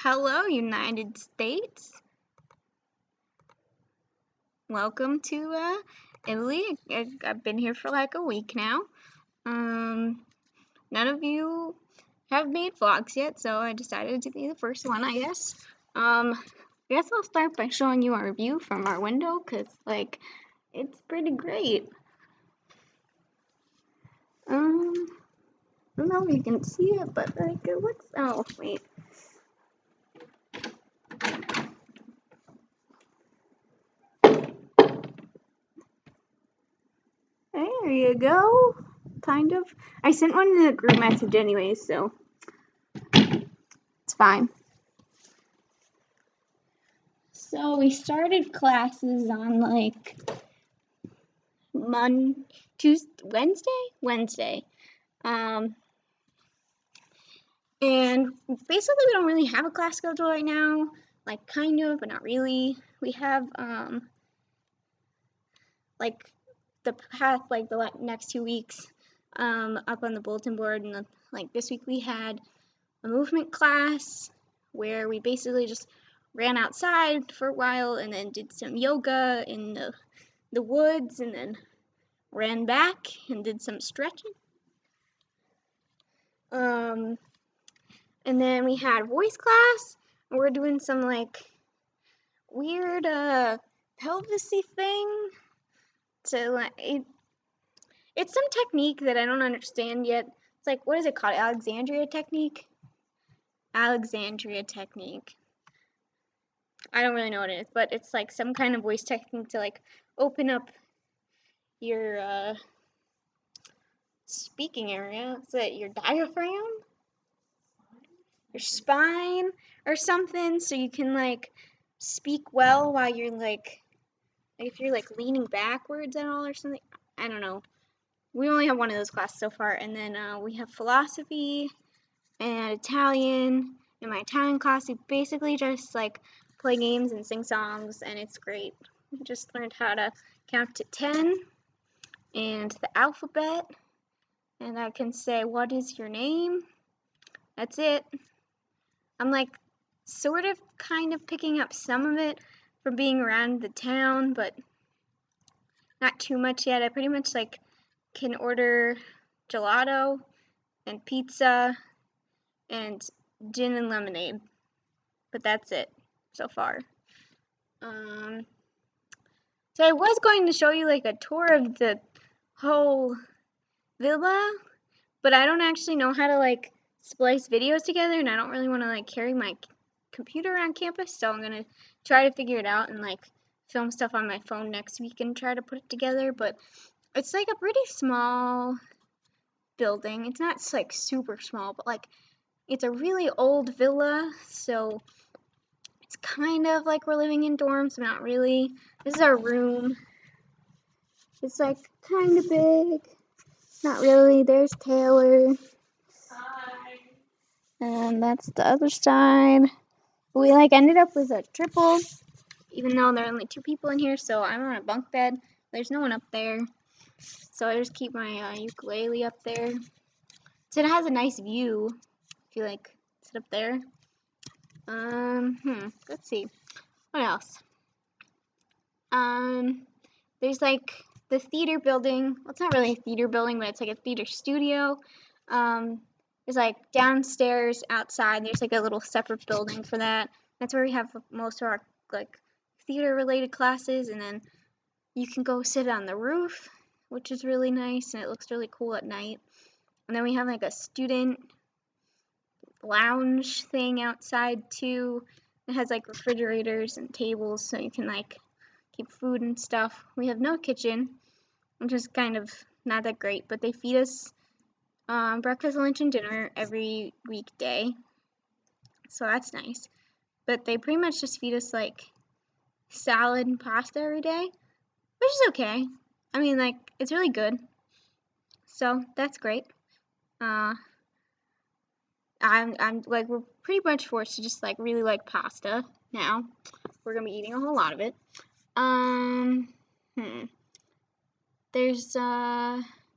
Hello, United States. Welcome to Italy. I've been here for like a week now. None of you have made vlogs yet, so I decided to be the first one, I guess. I guess I'll start by showing you our view from our window, because, like, it's pretty great. I don't know if you can see it, but, like, it looks, oh, wait. There you go. Kind of. I sent one in the group message anyway, so it's fine. So we started classes on like Wednesday. And basically we don't really have a class schedule right now. Like kind of, but not really. We have like the past like the next 2 weeks up on the bulletin board, and like this week we had a movement class where we basically just ran outside for a while and then did some yoga in the woods and then ran back and did some stretching. And then we had voice class, and we're doing some like weird pelvisy thing to like it's some technique that I don't understand yet. It's like, what is it called? Alexandria technique. I don't really know what it is, but it's like some kind of voice technique to like open up your speaking area. Is it your diaphragm? Your spine or something, so you can like speak well while you're like if you're like leaning backwards at all or something. I don't know. We only have one of those classes so far, and then we have philosophy and Italian. In my Italian class, we basically just like play games and sing songs, and it's great. We just learned how to count to 10 and the alphabet, and I can say, "What is your name?" That's it. I'm like sort of kind of picking up some of it from being around the town, but not too much yet. I pretty much like can order gelato and pizza and gin and lemonade, but that's it so far. So I was going to show you like a tour of the whole villa, but I don't actually know how to like splice videos together, and I don't really want to like carry my computer around campus, so I'm gonna try to figure it out and like film stuff on my phone next week and try to put it together. But it's like a pretty small building. It's not like super small, but like it's a really old villa, so it's kind of like we're living in dorms, but not really. This is our room. It's like kind of big. Not really. There's Taylor. Hi. And that's the other side. We like ended up with a triple, even though there are only 2 people in here, so I'm on a bunk bed. There's no one up there, so I just keep my ukulele up there. So it has a nice view if you like sit up there. Let's see. What else? There's like the theater building. Well, it's not really a theater building, but it's like a theater studio. There's like downstairs outside, there's like a little separate building for that. That's where we have most of our like theater related classes, and then you can go sit on the roof, which is really nice, and it looks really cool at night. And then we have like a student lounge thing outside too. It has like refrigerators and tables, so you can like keep food and stuff. We have no kitchen, which is kind of not that great, but they feed us breakfast, lunch, and dinner every weekday, so that's nice. But they pretty much just feed us like salad and pasta every day, which is okay. I mean, like, it's really good, so that's great. I'm like, we're pretty much forced to just like really like pasta now. We're gonna be eating a whole lot of it.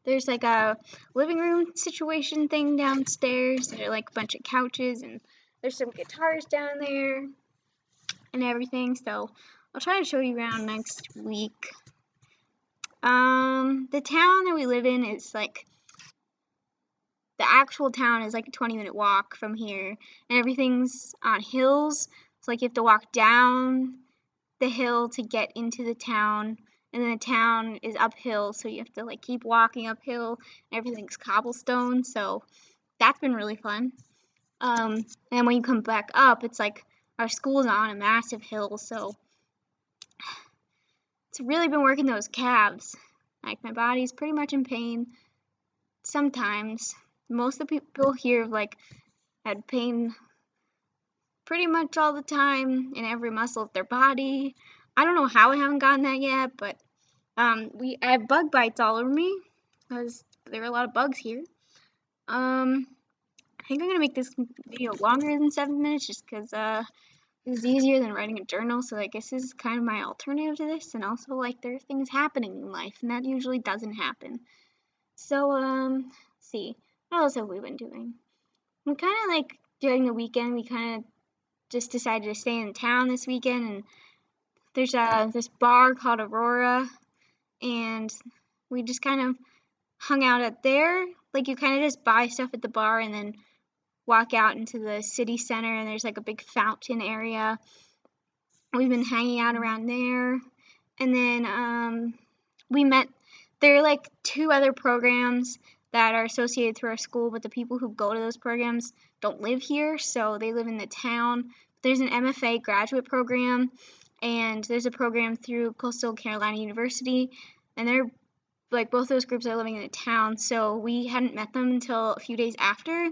There's like a living room situation thing downstairs. There are like a bunch of couches and There's some guitars down there and everything, so I'll try to show you around next week. The town that we live in is like, the actual town is like a 20-minute walk from here, and everything's on hills, so like you have to walk down the hill to get into the town, and then the town is uphill, so you have to like keep walking uphill, and everything's cobblestone, so that's been really fun. And when you come back up, it's like our school's on a massive hill, so it's really been working those calves. Like, my body's pretty much in pain sometimes. Most of the people here have like had pain pretty much all the time in every muscle of their body. I don't know how I haven't gotten that yet, but I have bug bites all over me because there are a lot of bugs here. I think I'm gonna make this video longer than 7 minutes just because this is easier than writing a journal, so I guess this is kind of my alternative to this, and also like there are things happening in life, and that usually doesn't happen. So let's see, what else have we been doing? We kind of like during the weekend, we kind of just decided to stay in town this weekend, and there's this bar called Aurora, and we just kind of hung out at there. Like, you kind of just buy stuff at the bar and then walk out into the city center, and there's like a big fountain area. We've been hanging out around there, and then there are like 2 other programs that are associated through our school, but the people who go to those programs don't live here, so they live in the town. There's an MFA graduate program, and there's a program through Coastal Carolina University, and they're like, both those groups are living in the town, so we hadn't met them until a few days after.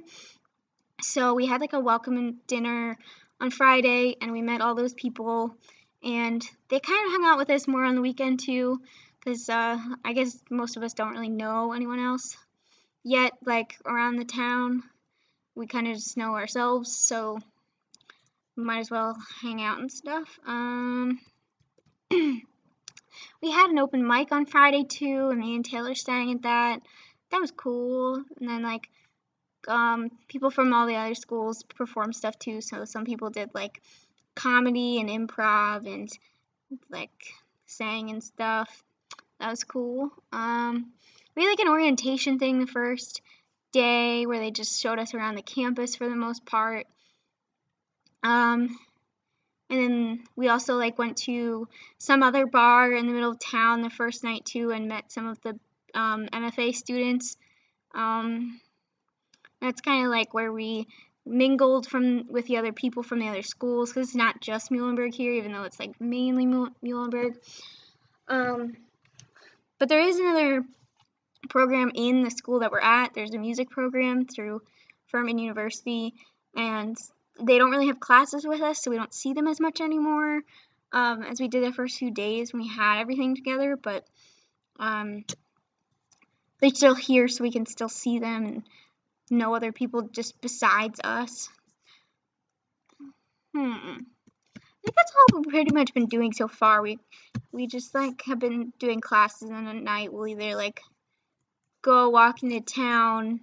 So we had like a welcome dinner on Friday, and we met all those people, and they kind of hung out with us more on the weekend too, because I guess most of us don't really know anyone else yet, like around the town. We kind of just know ourselves, so we might as well hang out and stuff. We had an open mic on Friday too, and me and Taylor sang at that. That was cool. And then like people from all the other schools performed stuff too. So some people did like comedy and improv and like sang and stuff. That was cool. We had like an orientation thing the first day where they just showed us around the campus for the most part. And then we also like went to some other bar in the middle of town the first night too, and met some of the MFA students. That's kind of like where we mingled with the other people from the other schools, because it's not just Muhlenberg here, even though it's like mainly Muhlenberg. But there is another program in the school that we're at. There's a music program through Furman University, and they don't really have classes with us, so we don't see them as much anymore as we did the first few days when we had everything together, but they're still here, so we can still see them and know other people just besides us. I think that's all we've pretty much been doing so far. We just like have been doing classes, and at night we'll either like go walk into town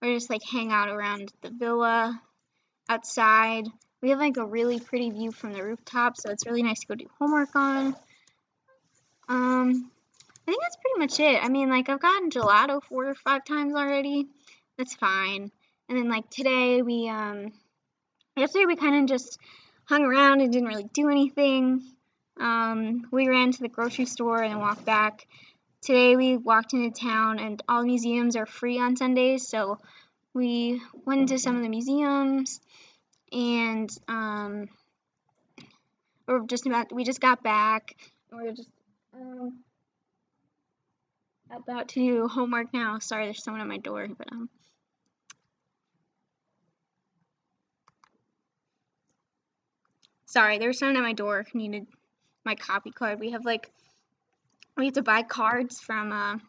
or just like hang out around the villa outside. We have like a really pretty view from the rooftop, so it's really nice to go do homework on. I think that's pretty much it. I mean, like, I've gotten gelato 4 or 5 times already. That's fine. And then like today yesterday we kind of just hung around and didn't really do anything. We ran to the grocery store and then walked back. Today we walked into town, and all museums are free on Sundays, so we went into some of the museums, and we just got back, and we're just about to do homework now. Sorry, there's someone at my door, but sorry, there was someone at my door who needed my copy card. We have to buy cards from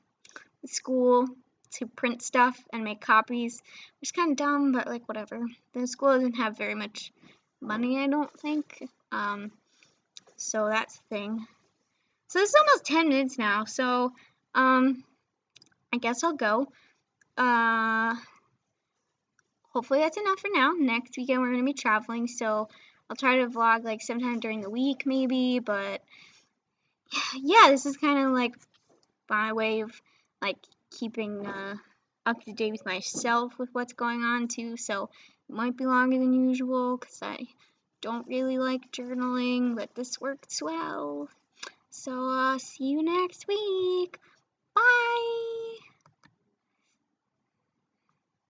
school to print stuff and make copies, which is kind of dumb, but like whatever. The school doesn't have very much money, I don't think. So that's the thing. So this is almost 10 minutes now, so I guess I'll go. hopefully that's enough for now. Next weekend we're going to be traveling, so I'll try to vlog like sometime during the week maybe, but yeah, this is kind of like my way of like keeping up to date with myself with what's going on too, so it might be longer than usual because I don't really like journaling, but this works well. So see you next week. Bye!